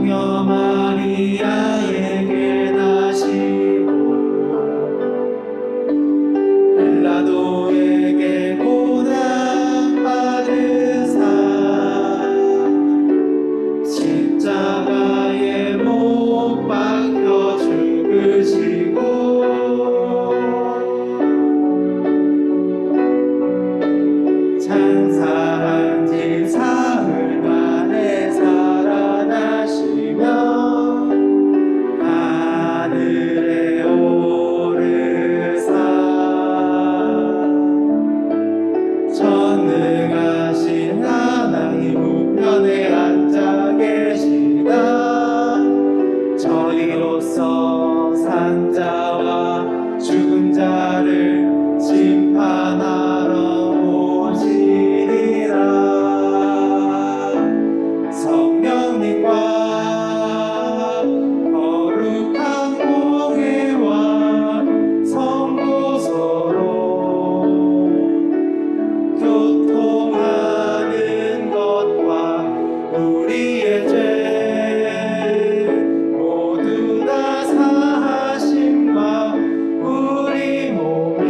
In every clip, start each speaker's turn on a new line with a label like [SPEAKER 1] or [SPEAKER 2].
[SPEAKER 1] 성녀 마리아에게 나시고 빌라도에게 고난받으사 십자가에 못 박혀 죽으시고 장사한 지 사흘 만에 살아나시며 하늘에 오르사 전능하신 하나님 우편에 앉아 계시다. 저리로서 산자와 죽은 자를 심판하러 오시리라. 성령님과 거룩한 공회와 성도서로 교통하는 것과 우리의 죄 모두 다 사하심과 우리 몸이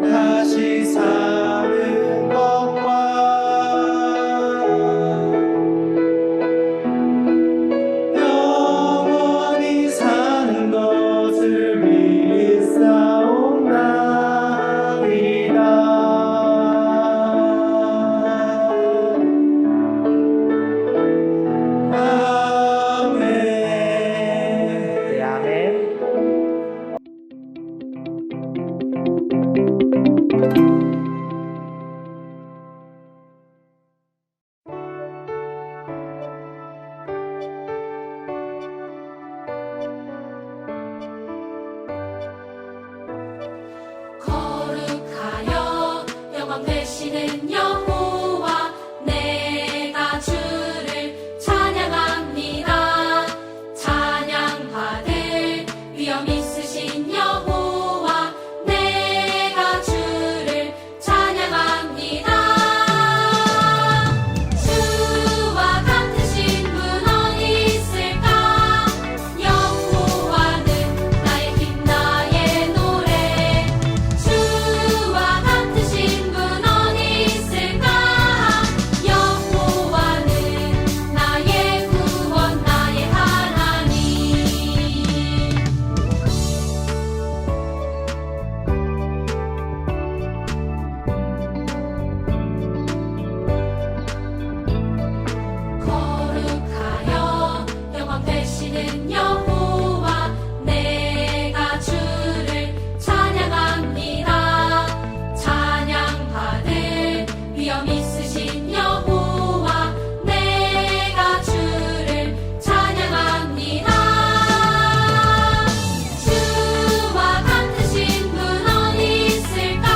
[SPEAKER 1] 다시 사는 것과 영원히 사는 것을 믿사옵나이다. 아멘.
[SPEAKER 2] 네, 아멘.
[SPEAKER 3] 거룩하여 영원 되시는 여호와 내가 주를 찬양합니다. 찬양받을 위엄 있으신 여호와 내가 주를 찬양합니다. 주와 같으신 분 어디 있을까? 여호와는 나의 힘 나의 노래. 주와 같으신 분 어디 있을까? 여호와는 나의 구원 나의 하나님. 거룩하여 영원 되시는 여호와 내가 주를 찬양합니다. 찬양받을 위엄 있으신 여호와 내가 주를 찬양합니다. 주와 같으신 분 어디 있을까?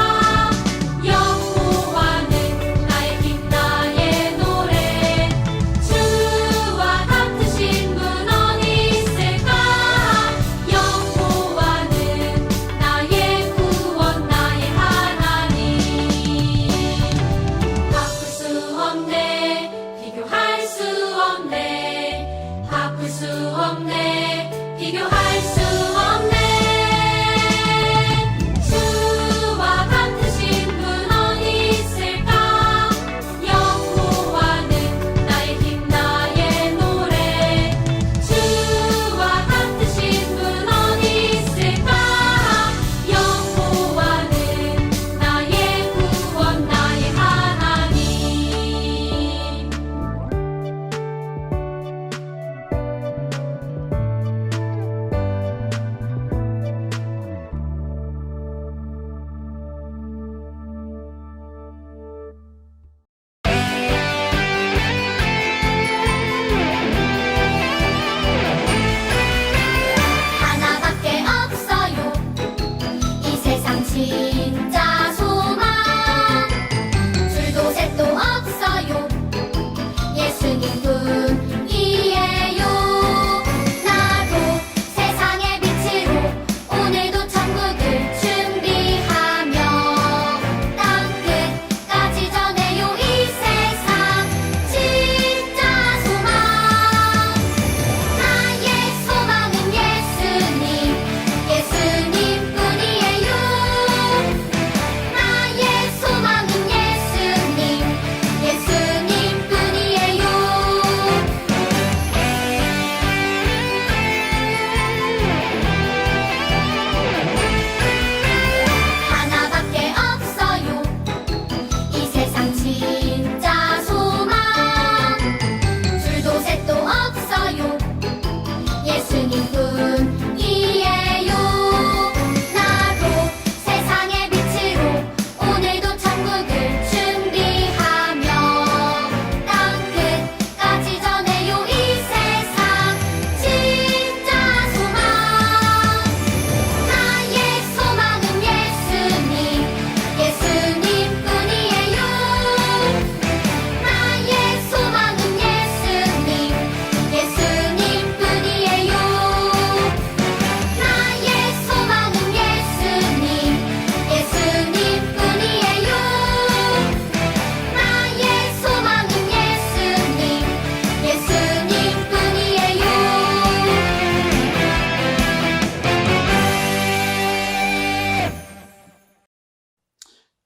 [SPEAKER 3] 여호와는 나의 힘 나의 노래. 주와 같으신 분 어디 있을까? 여호와는 나의 구원 나의 하나님. 바꿀 수 없네 비교할 수 없네. 바꿀 수 없네 비교할 수 없네. 주와 같으신 분 어디 있을까? 여호와는 나의 힘 나의 노래. 주와 같으신 분 어디 있을까? 여호와는 나의 구원 나의 하나님.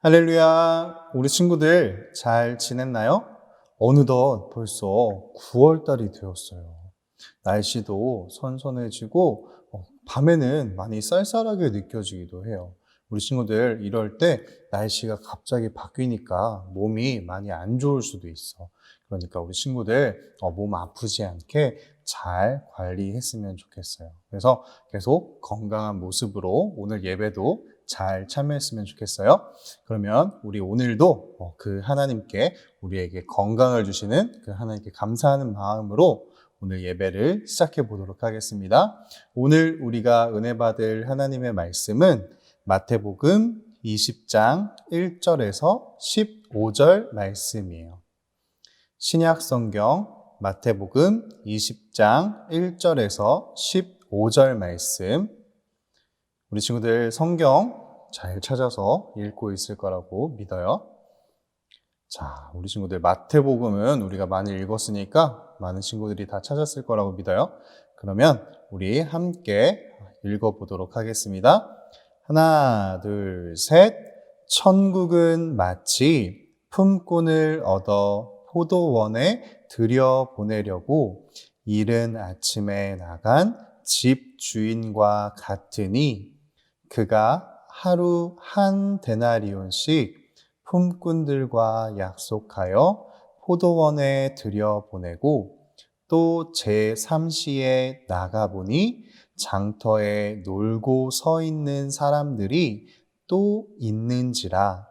[SPEAKER 2] 할렐루야. 우리 친구들 잘 지냈나요? 어느덧 벌써 9월 달이 되었어요. 날씨도 선선해지고 밤에는 많이 쌀쌀하게 느껴지기도 해요. 우리 친구들 이럴 때 날씨가 갑자기 바뀌니까 몸이 많이 안 좋을 수도 있어. 그러니까 우리 친구들 몸 아프지 않게 잘 관리했으면 좋겠어요. 그래서 계속 건강한 모습으로 오늘 예배도 잘 참여했으면 좋겠어요. 그러면 우리 오늘도 그 하나님께 우리에게 건강을 주시는 그 하나님께 감사하는 마음으로 오늘 예배를 시작해 보도록 하겠습니다. 오늘 우리가 은혜 받을 하나님의 말씀은 마태복음 20장 1절에서 15절 말씀이에요. 신약 성경 마태복음 20장 1절에서 15절 말씀. 우리 친구들 성경 잘 찾아서 읽고 있을 거라고 믿어요. 자, 우리 친구들 마태복음은 우리가 많이 읽었으니까 많은 친구들이 다 찾았을 거라고 믿어요. 그러면 우리 함께 읽어보도록 하겠습니다. 하나, 둘, 셋. 천국은 마치 품꾼을 얻어 포도원에 들여보내려고 이른 아침에 나간 집 주인과 같으니 그가 하루 한 데나리온씩 품꾼들과 약속하여 포도원에 들여보내고 또 제3시에 나가보니 장터에 놀고 서 있는 사람들이 또 있는지라.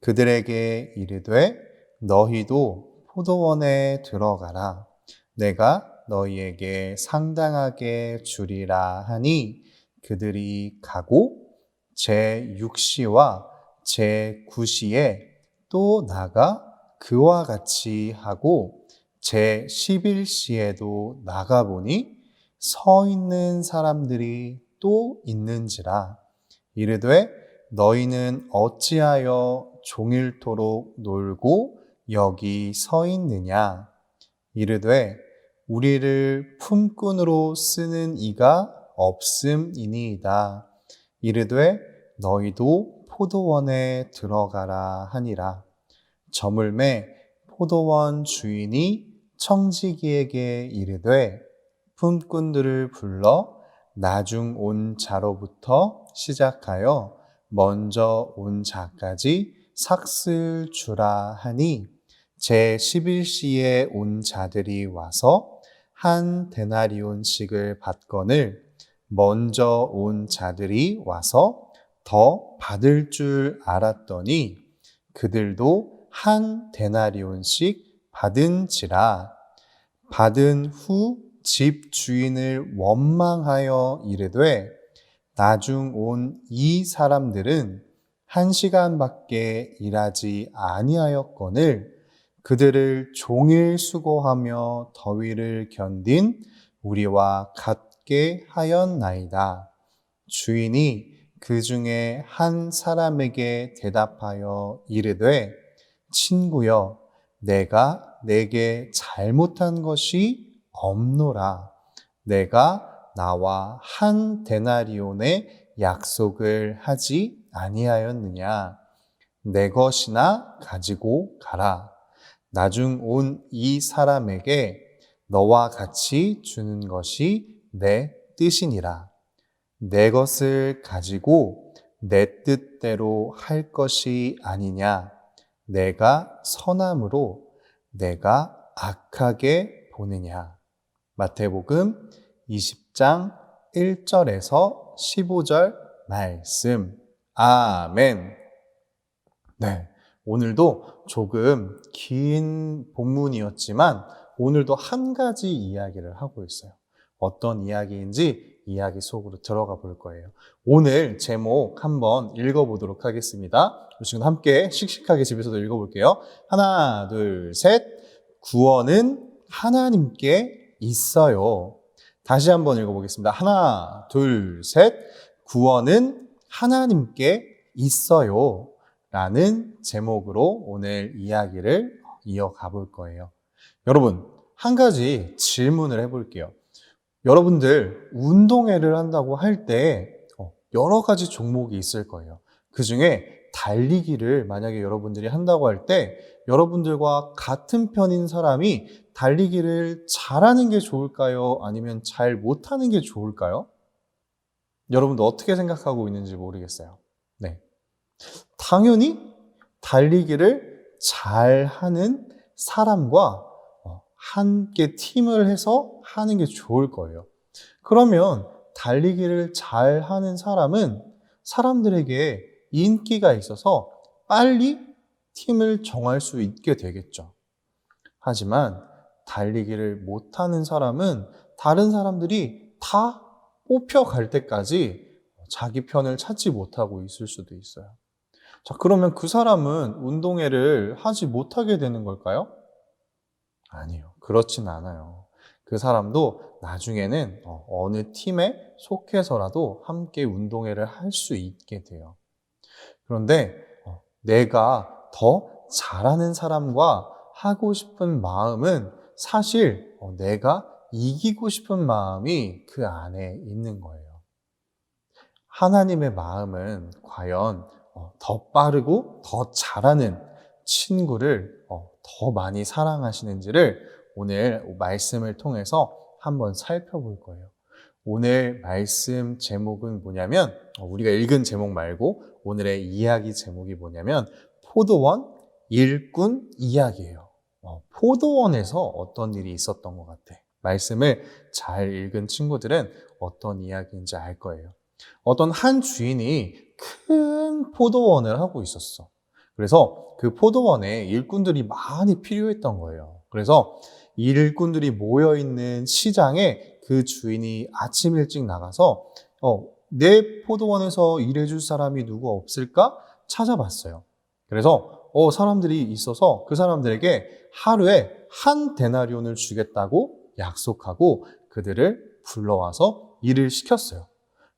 [SPEAKER 2] 그들에게 이르되 너희도 포도원에 들어가라. 내가 너희에게 상당하게 주리라 하니 그들이 가고 제6시와 제9시에 또 나가 그와 같이 하고 제11시에도 나가보니 서 있는 사람들이 또 있는지라. 이르되 너희는 어찌하여 종일토록 놀고 여기 서 있느냐. 이르되 우리를 품꾼으로 쓰는 이가 없음이니이다. 이르되 너희도 포도원에 들어가라 하니라. 저물매 포도원 주인이 청지기에게 이르되 품꾼들을 불러 나중 온 자로부터 시작하여 먼저 온 자까지 삭슬 주라 하니 제11시에 온 자들이 와서 한 데나리온씩을 받거늘 먼저 온 자들이 와서 더 받을 줄 알았더니 그들도 한 데나리온씩 받은지라. 받은 후 집 주인을 원망하여 이르되 나중 온 이 사람들은 1시간밖에 일하지 아니하였거늘 그들을 종일 수고하며 더위를 견딘 우리와 같게 하였나이다. 주인이 그 중에 한 사람에게 대답하여 이르되 친구여 내가 내게 잘못한 것이 없노라. 내가 나와 한 데나리온의 약속을 하지 아니하였느냐. 내 것이나 가지고 가라. 나중 온 이 사람에게 너와 같이 주는 것이 내 뜻이니라. 내 것을 가지고 내 뜻대로 할 것이 아니냐. 내가 선함으로 내가 악하게 보느냐. 마태복음 20장 1절에서 15절 말씀. 아멘. 네, 오늘도 조금 긴 본문이었지만 오늘도 한 가지 이야기를 하고 있어요. 어떤 이야기인지 이야기 속으로 들어가 볼 거예요. 오늘 제목 한번 읽어보도록 하겠습니다. 지금 함께 씩씩하게 집에서도 읽어볼게요. 하나, 둘, 셋. 구원은 하나님께 있어요. 다시 한번 읽어보겠습니다. 하나, 둘, 셋. 구원은 하나님께 있어요. 라는 제목으로 오늘 이야기를 이어가 볼 거예요. 여러분, 한 가지 질문을 해볼게요. 여러분들 운동회를 한다고 할 때 여러 가지 종목이 있을 거예요. 그 중에 달리기를 만약에 여러분들이 한다고 할 때 여러분들과 같은 편인 사람이 달리기를 잘하는 게 좋을까요? 아니면 잘 못하는 게 좋을까요? 여러분들 어떻게 생각하고 있는지 모르겠어요. 네. 당연히 달리기를 잘하는 사람과 함께 팀을 해서 하는 게 좋을 거예요. 그러면 달리기를 잘하는 사람은 사람들에게 인기가 있어서 빨리 팀을 정할 수 있게 되겠죠. 하지만 달리기를 못하는 사람은 다른 사람들이 다 뽑혀갈 때까지 자기 편을 찾지 못하고 있을 수도 있어요. 자, 그러면 그 사람은 운동회를 하지 못하게 되는 걸까요? 아니요. 그렇진 않아요. 그 사람도 나중에는 어느 팀에 속해서라도 함께 운동회를 할 수 있게 돼요. 그런데 내가 더 잘하는 사람과 하고 싶은 마음은 사실 내가 이기고 싶은 마음이 그 안에 있는 거예요. 하나님의 마음은 과연 더 빠르고 더 잘하는 친구를 더 많이 사랑하시는지를 오늘 말씀을 통해서 한번 살펴볼 거예요. 오늘 말씀 제목은 뭐냐면 우리가 읽은 제목 말고 오늘의 이야기 제목이 뭐냐면 포도원 일꾼 이야기예요. 포도원에서 어떤 일이 있었던 것 같아. 말씀을 잘 읽은 친구들은 어떤 이야기인지 알 거예요. 어떤 한 주인이 큰 포도원을 하고 있었어. 그래서 그 포도원에 일꾼들이 많이 필요했던 거예요. 그래서 일꾼들이 모여있는 시장에 그 주인이 아침 일찍 나가서 내 포도원에서 일해줄 사람이 누구 없을까 찾아봤어요. 그래서 사람들이 있어서 그 사람들에게 하루에 한 데나리온을 주겠다고 약속하고 그들을 불러와서 일을 시켰어요.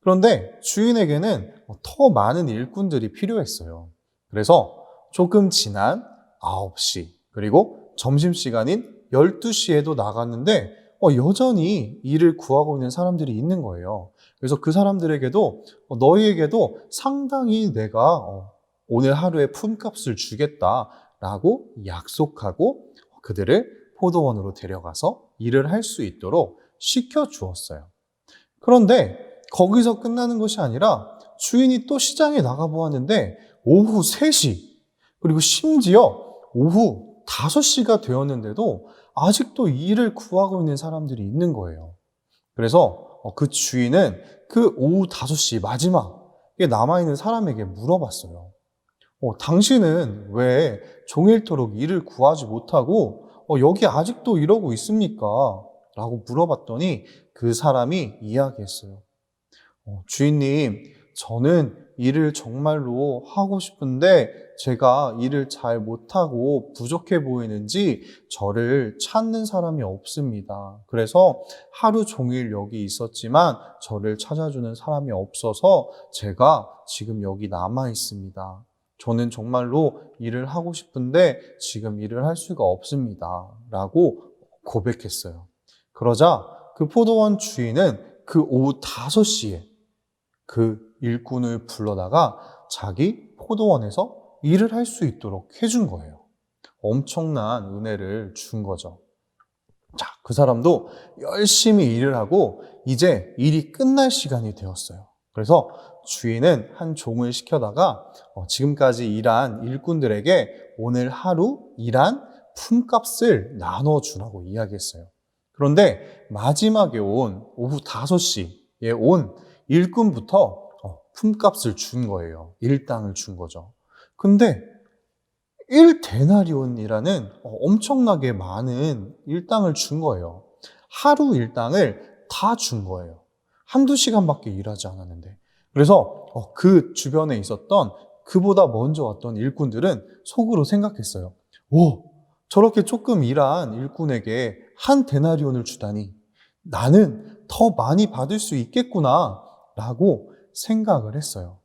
[SPEAKER 2] 그런데 주인에게는 더 많은 일꾼들이 필요했어요. 그래서 조금 지난 9시 그리고 점심시간인 12시에도 나갔는데 여전히 일을 구하고 있는 사람들이 있는 거예요. 그래서 그 사람들에게도 너희에게도 상당히 내가 오늘 하루에 품값을 주겠다라고 약속하고 그들을 포도원으로 데려가서 일을 할 수 있도록 시켜주었어요. 그런데 거기서 끝나는 것이 아니라 주인이 또 시장에 나가보았는데 오후 3시 그리고 심지어 오후 5시가 되었는데도 아직도 일을 구하고 있는 사람들이 있는 거예요. 그래서 그 주인은 그 오후 5시 마지막에 남아있는 사람에게 물어봤어요. 당신은 왜 종일토록 일을 구하지 못하고 여기 아직도 이러고 있습니까? 라고 물어봤더니 그 사람이 이야기했어요. 주인님, 저는 일을 정말로 하고 싶은데 제가 일을 잘 못하고 부족해 보이는지 저를 찾는 사람이 없습니다. 그래서 하루 종일 여기 있었지만 저를 찾아주는 사람이 없어서 제가 지금 여기 남아 있습니다. 저는 정말로 일을 하고 싶은데 지금 일을 할 수가 없습니다. 라고 고백했어요. 그러자 그 포도원 주인은 그 오후 5시에 그 일꾼을 불러다가 자기 포도원에서 일을 할 수 있도록 해준 거예요. 엄청난 은혜를 준 거죠. 자, 그 사람도 열심히 일을 하고 이제 일이 끝날 시간이 되었어요. 그래서 주인은 한 종을 시켜다가 지금까지 일한 일꾼들에게 오늘 하루 일한 품값을 나눠주라고 이야기했어요. 그런데 마지막에 온 오후 5시에 온 일꾼부터 품값을 준 거예요. 일당을 준 거죠. 근데 1데나리온이라는 엄청나게 많은 일당을 준 거예요. 하루 일당을 다 준 거예요. 한두 시간밖에 일하지 않았는데. 그래서 그 주변에 있었던 그보다 먼저 왔던 일꾼들은 속으로 생각했어요. 오, 저렇게 조금 일한 일꾼에게 한 데나리온을 주다니 나는 더 많이 받을 수 있겠구나 라고 생각을 했어요.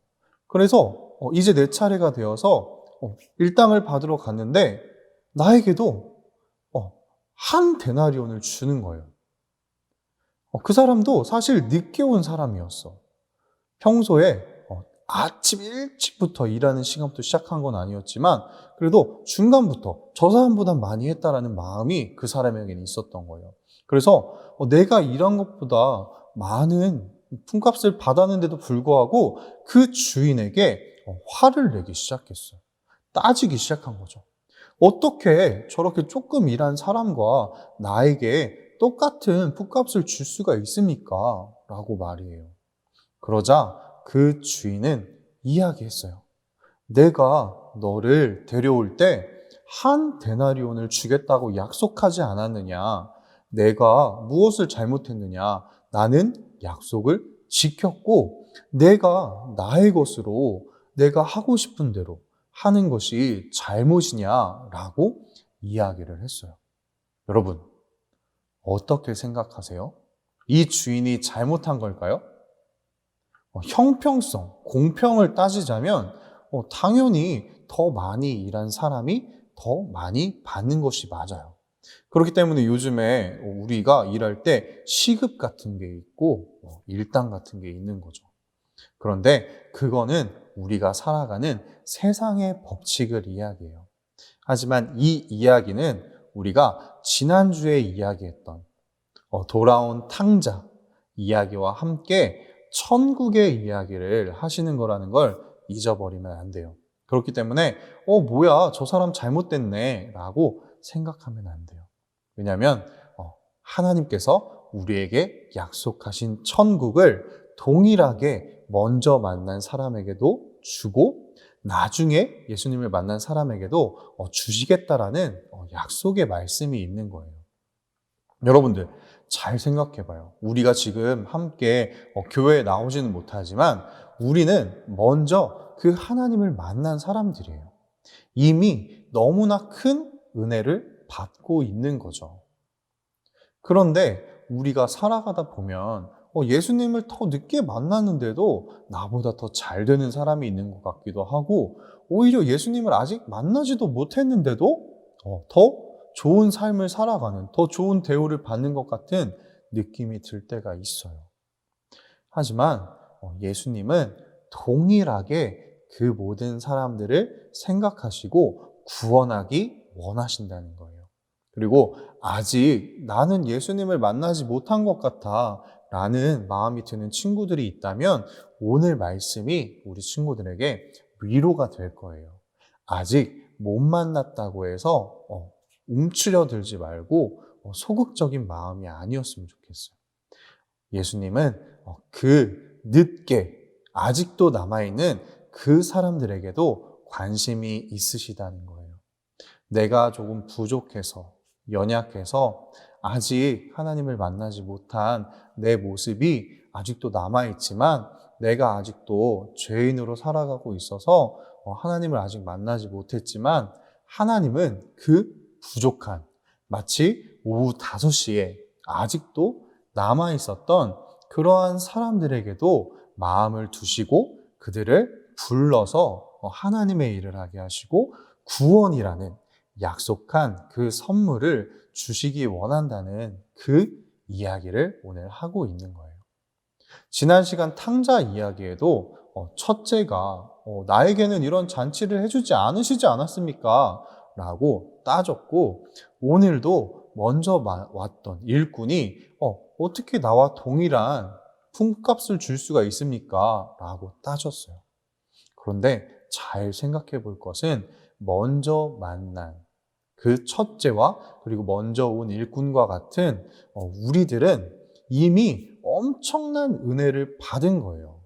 [SPEAKER 2] 그래서 이제 내 차례가 되어서 일당을 받으러 갔는데 나에게도 한 데나리온을 주는 거예요. 그 사람도 사실 늦게 온 사람이었어. 평소에 아침 일찍부터 일하는 시간부터 시작한 건 아니었지만 그래도 중간부터 저 사람보다 많이 했다라는 마음이 그 사람에게는 있었던 거예요. 그래서 내가 일한 것보다 많은 품값을 받았는데도 불구하고 그 주인에게 화를 내기 시작했어요. 따지기 시작한 거죠. 어떻게 저렇게 조금 일한 사람과 나에게 똑같은 품값을 줄 수가 있습니까? 라고 말이에요. 그러자 그 주인은 이야기했어요. 내가 너를 데려올 때 한 데나리온을 주겠다고 약속하지 않았느냐? 내가 무엇을 잘못했느냐? 나는 약속을 지켰고 내가 나의 것으로 내가 하고 싶은 대로 하는 것이 잘못이냐라고 이야기를 했어요. 여러분, 어떻게 생각하세요? 이 주인이 잘못한 걸까요? 형평성, 공평을 따지자면 당연히 더 많이 일한 사람이 더 많이 받는 것이 맞아요. 그렇기 때문에 요즘에 우리가 일할 때 시급 같은 게 있고 일당 같은 게 있는 거죠. 그런데 그거는 우리가 살아가는 세상의 법칙을 이야기해요. 하지만 이 이야기는 우리가 지난주에 이야기했던 돌아온 탕자 이야기와 함께 천국의 이야기를 하시는 거라는 걸 잊어버리면 안 돼요. 그렇기 때문에 뭐야 저 사람 잘못됐네 라고 생각하면 안 돼요. 왜냐하면 하나님께서 우리에게 약속하신 천국을 동일하게 먼저 만난 사람에게도 주고 나중에 예수님을 만난 사람에게도 주시겠다라는 약속의 말씀이 있는 거예요. 여러분들 잘 생각해 봐요. 우리가 지금 함께 교회에 나오지는 못하지만 우리는 먼저 그 하나님을 만난 사람들이에요. 이미 너무나 큰 은혜를 받고 있는 거죠. 그런데 우리가 살아가다 보면 예수님을 더 늦게 만났는데도 나보다 더 잘 되는 사람이 있는 것 같기도 하고 오히려 예수님을 아직 만나지도 못했는데도 더 좋은 삶을 살아가는, 더 좋은 대우를 받는 것 같은 느낌이 들 때가 있어요. 하지만 예수님은 동일하게 그 모든 사람들을 생각하시고 구원하기 원하신다는 거예요. 그리고 아직 나는 예수님을 만나지 못한 것 같아 라는 마음이 드는 친구들이 있다면 오늘 말씀이 우리 친구들에게 위로가 될 거예요. 아직 못 만났다고 해서 움츠려들지 말고 소극적인 마음이 아니었으면 좋겠어요. 예수님은 그 늦게 아직도 남아있는 그 사람들에게도 관심이 있으시다는 거예요. 내가 조금 부족해서 연약해서 아직 하나님을 만나지 못한 내 모습이 아직도 남아있지만 내가 아직도 죄인으로 살아가고 있어서 하나님을 아직 만나지 못했지만 하나님은 그 부족한 마치 오후 5시에 아직도 남아있었던 그러한 사람들에게도 마음을 두시고 그들을 불러서 하나님의 일을 하게 하시고 구원이라는 약속한 그 선물을 주시기 원한다는 그 이야기를 오늘 하고 있는 거예요. 지난 시간 탕자 이야기에도 첫째가 나에게는 이런 잔치를 해주지 않으시지 않았습니까? 라고 따졌고 오늘도 먼저 왔던 일꾼이 어떻게 나와 동일한 품값을 줄 수가 있습니까? 라고 따졌어요. 그런데 잘 생각해 볼 것은 먼저 만난 그 첫째와 그리고 먼저 온 일꾼과 같은 우리들은 이미 엄청난 은혜를 받은 거예요.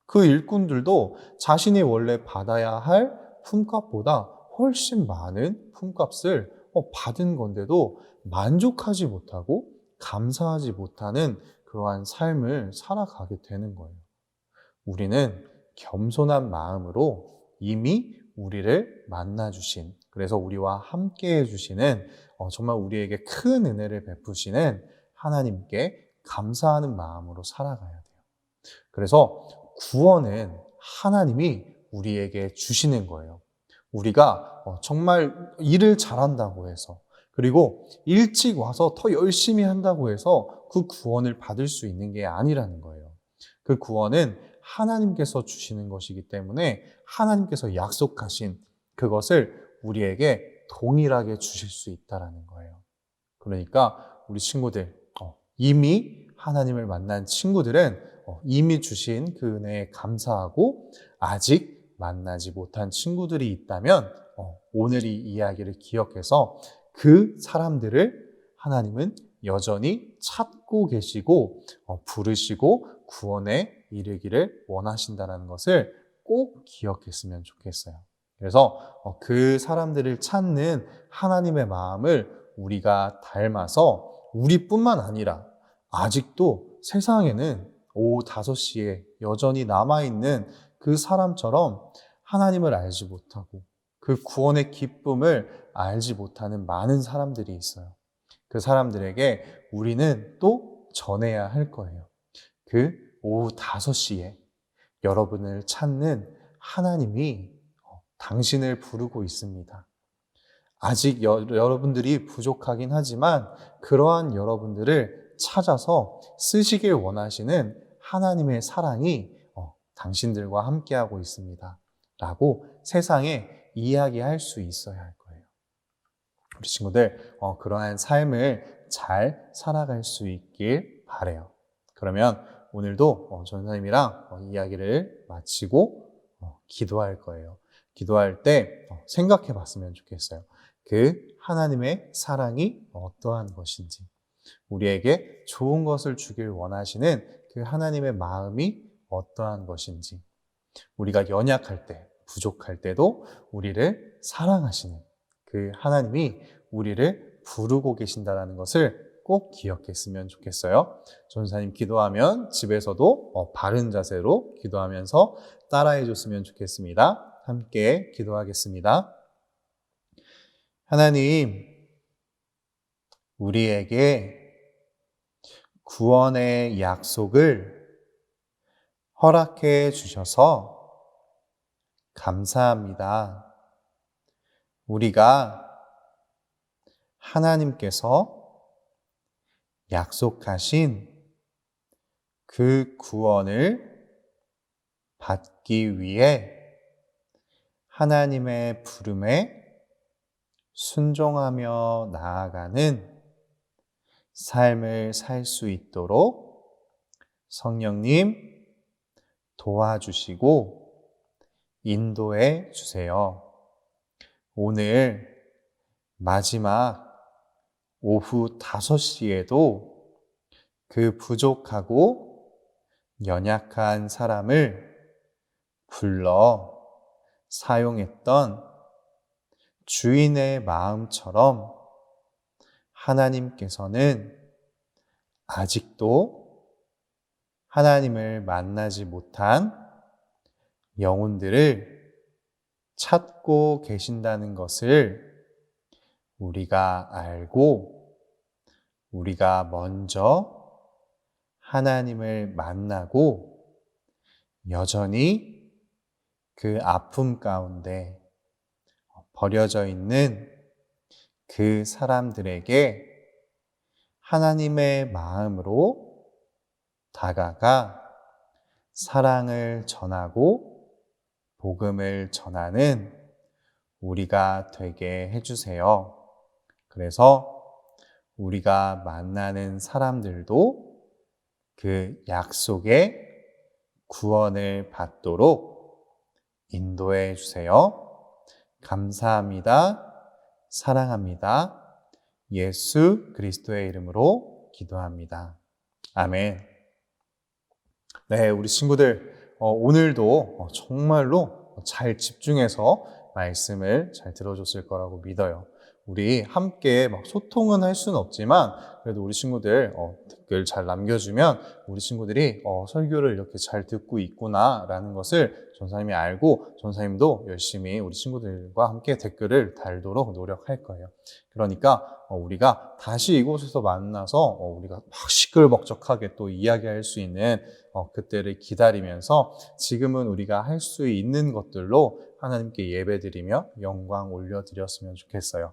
[SPEAKER 2] 그 일꾼들도 자신이 원래 받아야 할 품값보다 훨씬 많은 품값을 받은 건데도 만족하지 못하고 감사하지 못하는 그러한 삶을 살아가게 되는 거예요. 우리는 겸손한 마음으로 이미 우리를 만나주신, 그래서 우리와 함께 해주시는 정말 우리에게 큰 은혜를 베푸시는 하나님께 감사하는 마음으로 살아가야 돼요. 그래서 구원은 하나님이 우리에게 주시는 거예요. 우리가 정말 일을 잘한다고 해서 그리고 일찍 와서 더 열심히 한다고 해서 그 구원을 받을 수 있는 게 아니라는 거예요. 그 구원은 하나님께서 주시는 것이기 때문에 하나님께서 약속하신 그것을 우리에게 동일하게 주실 수 있다라는 거예요. 그러니까 우리 친구들, 이미 하나님을 만난 친구들은 이미 주신 그 은혜에 감사하고, 아직 만나지 못한 친구들이 있다면 오늘 이 이야기를 기억해서 그 사람들을 하나님은 여전히 찾고 계시고 부르시고 구원에 이르기를 원하신다는 것을 꼭 기억했으면 좋겠어요. 그래서 그 사람들을 찾는 하나님의 마음을 우리가 닮아서 우리뿐만 아니라 아직도 세상에는 오후 5시에 여전히 남아있는 그 사람처럼 하나님을 알지 못하고 그 구원의 기쁨을 알지 못하는 많은 사람들이 있어요. 그 사람들에게 우리는 또 전해야 할 거예요. 그 오후 5시에 여러분을 찾는 하나님이 당신을 부르고 있습니다. 아직 여러분들이 부족하긴 하지만 그러한 여러분들을 찾아서 쓰시길 원하시는 하나님의 사랑이 당신들과 함께하고 있습니다. 라고 세상에 이야기할 수 있어야 할 거예요. 우리 친구들, 그러한 삶을 잘 살아갈 수 있길 바라요. 그러면 오늘도 전사님이랑 이야기를 마치고 기도할 거예요. 기도할 때 생각해 봤으면 좋겠어요. 그 하나님의 사랑이 어떠한 것인지, 우리에게 좋은 것을 주길 원하시는 그 하나님의 마음이 어떠한 것인지, 우리가 연약할 때, 부족할 때도 우리를 사랑하시는 그 하나님이 우리를 부르고 계신다는 것을 꼭 기억했으면 좋겠어요. 전사님 기도하면 집에서도 바른 자세로 기도하면서 따라해 줬으면 좋겠습니다. 함께 기도하겠습니다. 하나님, 우리에게 구원의 약속을 허락해 주셔서 감사합니다. 우리가 하나님께서 약속하신 그 구원을 받기 위해 하나님의 부름에 순종하며 나아가는 삶을 살 수 있도록 성령님 도와주시고 인도해 주세요. 오늘 마지막 오후 5시에도 그 부족하고 연약한 사람을 불러 사용했던 주인의 마음처럼 하나님께서는 아직도 하나님을 만나지 못한 영혼들을 찾고 계신다는 것을 우리가 알고 우리가 먼저 하나님을 만나고 여전히 그 아픔 가운데 버려져 있는 그 사람들에게 하나님의 마음으로 다가가 사랑을 전하고 복음을 전하는 우리가 되게 해주세요. 그래서 우리가 만나는 사람들도 그 약속의 구원을 받도록 인도해 주세요. 감사합니다. 사랑합니다. 예수 그리스도의 이름으로 기도합니다. 아멘. 네, 우리 친구들 오늘도 정말로 잘 집중해서 말씀을 잘 들어줬을 거라고 믿어요. 우리 함께 막 소통은 할 수는 없지만 그래도 우리 친구들 댓글 잘 남겨주면 우리 친구들이 설교를 이렇게 잘 듣고 있구나 라는 것을 전사님이 알고 전사님도 열심히 우리 친구들과 함께 댓글을 달도록 노력할 거예요. 그러니까 우리가 다시 이곳에서 만나서 우리가 막 시끌벅적하게 또 이야기할 수 있는 그때를 기다리면서 지금은 우리가 할 수 있는 것들로 하나님께 예배드리며 영광 올려드렸으면 좋겠어요.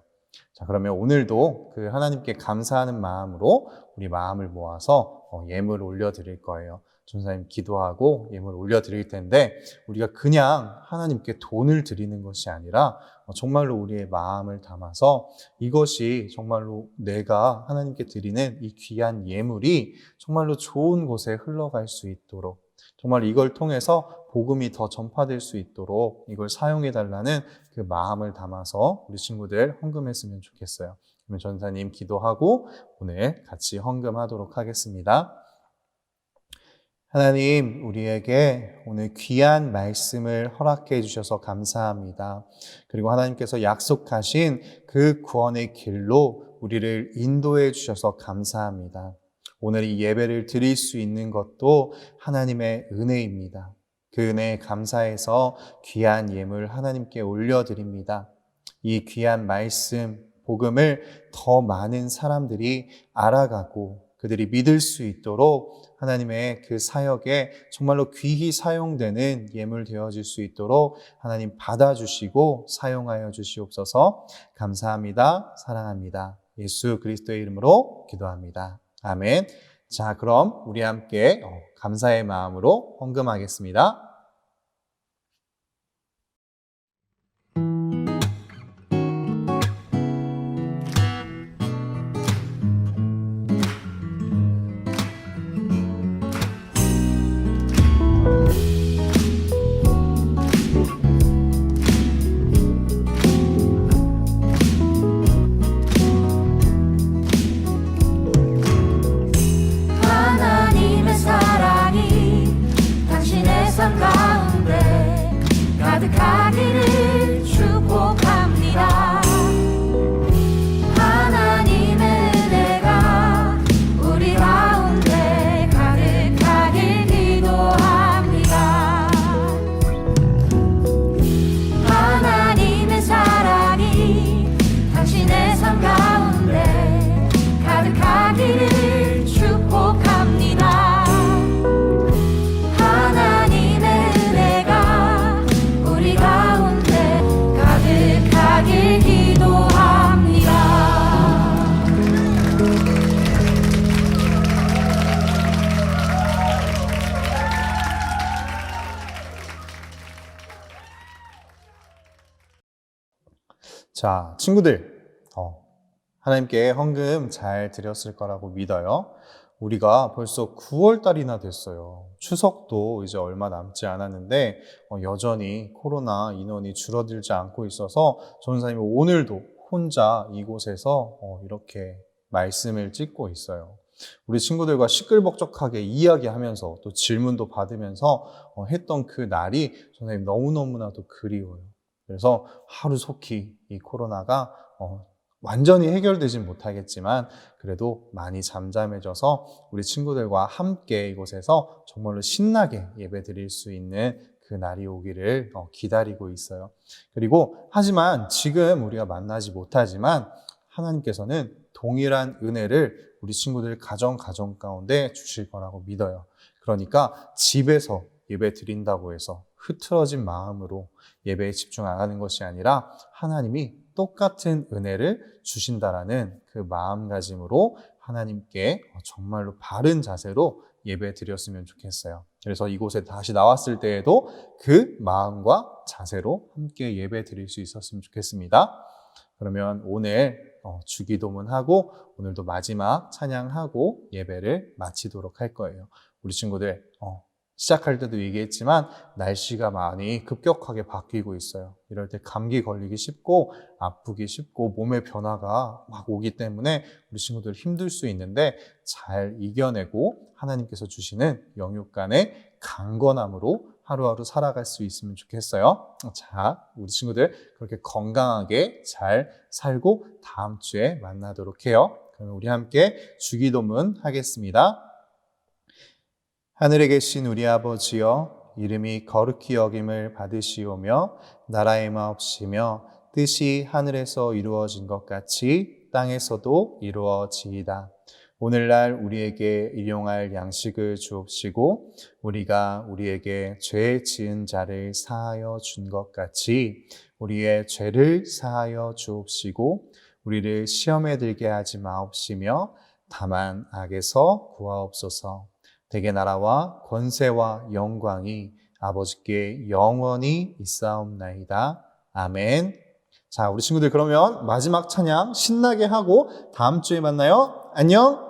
[SPEAKER 2] 자, 그러면 오늘도 그 하나님께 감사하는 마음으로 우리 마음을 모아서 예물 올려드릴 거예요. 전사님 기도하고 예물 올려드릴 텐데 우리가 그냥 하나님께 돈을 드리는 것이 아니라 정말로 우리의 마음을 담아서 이것이 정말로 내가 하나님께 드리는 이 귀한 예물이 정말로 좋은 곳에 흘러갈 수 있도록, 정말 이걸 통해서 복음이 더 전파될 수 있도록 이걸 사용해 달라는 그 마음을 담아서 우리 친구들 헌금했으면 좋겠어요. 그러면 전사님 기도하고 오늘 같이 헌금하도록 하겠습니다. 하나님, 우리에게 오늘 귀한 말씀을 허락해 주셔서 감사합니다. 그리고 하나님께서 약속하신 그 구원의 길로 우리를 인도해 주셔서 감사합니다. 오늘 이 예배를 드릴 수 있는 것도 하나님의 은혜입니다. 그 은혜에 감사해서 귀한 예물 하나님께 올려드립니다. 이 귀한 말씀, 복음을 더 많은 사람들이 알아가고 그들이 믿을 수 있도록 하나님의 그 사역에 정말로 귀히 사용되는 예물 되어질 수 있도록 하나님 받아주시고 사용하여 주시옵소서. 감사합니다. 사랑합니다. 예수 그리스도의 이름으로 기도합니다. 아멘. 자, 그럼 우리 함께 감사의 마음으로 헌금하겠습니다.
[SPEAKER 3] 하나님의 사랑이 당신의 삶 가운데 가득하기를 축복합니다. 하나님의 은혜가 우리 가운데 가득하길 기도합니다. 하나님의 사랑이 당신의 삶 가운데 가득하기를 축복합니다. 하나님의 은혜가 우리 가운데 가득하길 기도합니다.
[SPEAKER 2] 자, 친구들, 하나님께 헌금 잘 드렸을 거라고 믿어요. 우리가 벌써 9월 달이나 됐어요. 추석도 이제 얼마 남지 않았는데 여전히 코로나 인원이 줄어들지 않고 있어서 전사님이 오늘도 혼자 이곳에서 이렇게 말씀을 찍고 있어요. 우리 친구들과 시끌벅적하게 이야기하면서 또 질문도 받으면서 했던 그 날이 전사님 너무너무나도 그리워요. 그래서 하루속히 이 코로나가 완전히 해결되진 못하겠지만 그래도 많이 잠잠해져서 우리 친구들과 함께 이곳에서 정말로 신나게 예배 드릴 수 있는 그 날이 오기를 기다리고 있어요. 그리고 하지만 지금 우리가 만나지 못하지만 하나님께서는 동일한 은혜를 우리 친구들 가정 가운데 주실 거라고 믿어요. 그러니까 집에서 예배 드린다고 해서 흐트러진 마음으로 예배에 집중 안 하는 것이 아니라 하나님이 똑같은 은혜를 주신다라는 그 마음가짐으로 하나님께 정말로 바른 자세로 예배 드렸으면 좋겠어요. 그래서 이곳에 다시 나왔을 때에도 그 마음과 자세로 함께 예배 드릴 수 있었으면 좋겠습니다. 그러면 오늘 주기도문하고 오늘도 마지막 찬양하고 예배를 마치도록 할 거예요. 우리 친구들 시작할 때도 얘기했지만 날씨가 많이 급격하게 바뀌고 있어요. 이럴 때 감기 걸리기 쉽고 아프기 쉽고 몸의 변화가 막 오기 때문에 우리 친구들 힘들 수 있는데 잘 이겨내고 하나님께서 주시는 영육간의 강건함으로 하루하루 살아갈 수 있으면 좋겠어요. 자, 우리 친구들 그렇게 건강하게 잘 살고 다음 주에 만나도록 해요. 그러면 우리 함께 주기도문 하겠습니다. 하늘에 계신 우리 아버지여, 이름이 거룩히 여김을 받으시오며 나라의 마옵시며 뜻이 하늘에서 이루어진 것 같이 땅에서도 이루어지이다. 오늘날 우리에게 일용할 양식을 주옵시고 우리가 우리에게 죄 지은 자를 사하여 준 것 같이 우리의 죄를 사하여 주옵시고 우리를 시험에 들게 하지 마옵시며 다만 악에서 구하옵소서. 대개 나라와 권세와 영광이 아버지께 영원히 있사옵나이다. 아멘. 자, 우리 친구들 그러면 마지막 찬양 신나게 하고 다음 주에 만나요. 안녕.